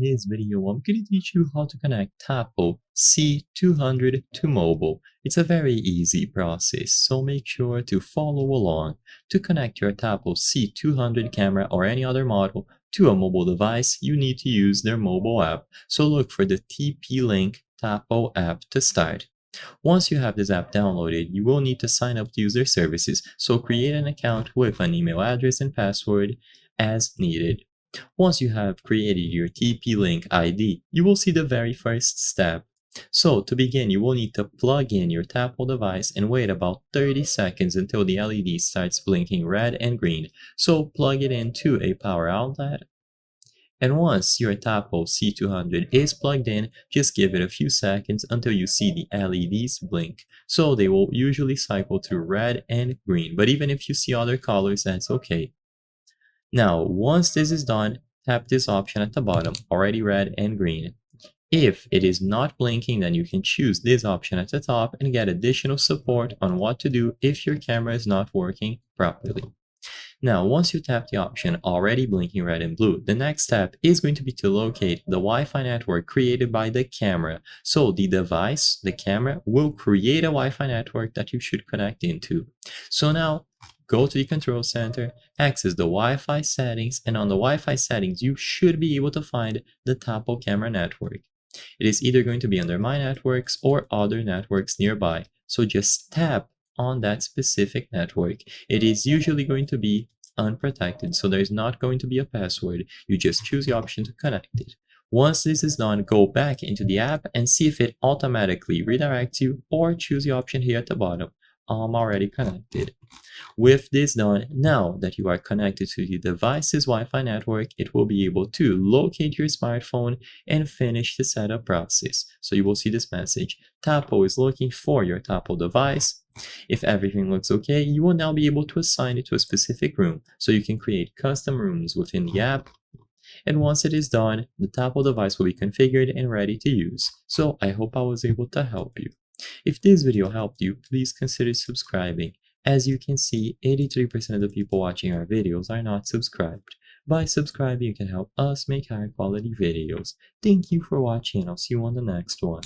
this video, I'm going to teach you how to connect Tapo C200 to mobile. It's a very easy process, so make sure to follow along. To connect your Tapo C200 camera or any other model to a mobile device, you need to use their mobile app. So look for the TP-Link Tapo app to start. Once you have this app downloaded, you will need to sign up to use their services, so create an account with an email address and password as needed. Once you have created your TP-Link ID, you will see the very first step. So to begin, you will need to plug in your Tapo device and wait about 30 seconds until the LED starts blinking red and green. So plug it into a power outlet. And once your Tapo C200 is plugged in, just give it a few seconds until you see the LEDs blink. So they will usually cycle through red and green, but even if you see other colors, that's okay. Now, once this is done, tap this option at the bottom, already red and green. If it is not blinking, then you can choose this option at the top and get additional support on what to do if your camera is not working properly. Now, once you tap the option already blinking red and blue, the next step is going to be to locate the Wi-Fi network created by the camera. So the device, the camera, will create a Wi-Fi network that you should connect into. So now, go to the control center, access the Wi-Fi settings, and on the Wi-Fi settings, you should be able to find the Tapo camera network. It is either going to be under My Networks or other networks nearby. So just tap on that specific network. It is usually going to be unprotected, so there's not going to be a password. You just choose the option to connect it. Once this is done, go back into the app and see if it automatically redirects you, or choose the option here at the bottom. I'm already connected. With this done, now that you are connected to the device's Wi-Fi network, it will be able to locate your smartphone and finish the setup process. So you will see this message: Tapo is looking for your Tapo device. If everything looks okay, you will now be able to assign it to a specific room, so you can create custom rooms within the app. And once it is done, the Tapo device will be configured and ready to use. So I hope I was able to help you. If this video helped you, please consider subscribing. As you can see, 83% of the people watching our videos are not subscribed. By subscribing, you can help us make higher quality videos. Thank you for watching, and I'll see you on the next one.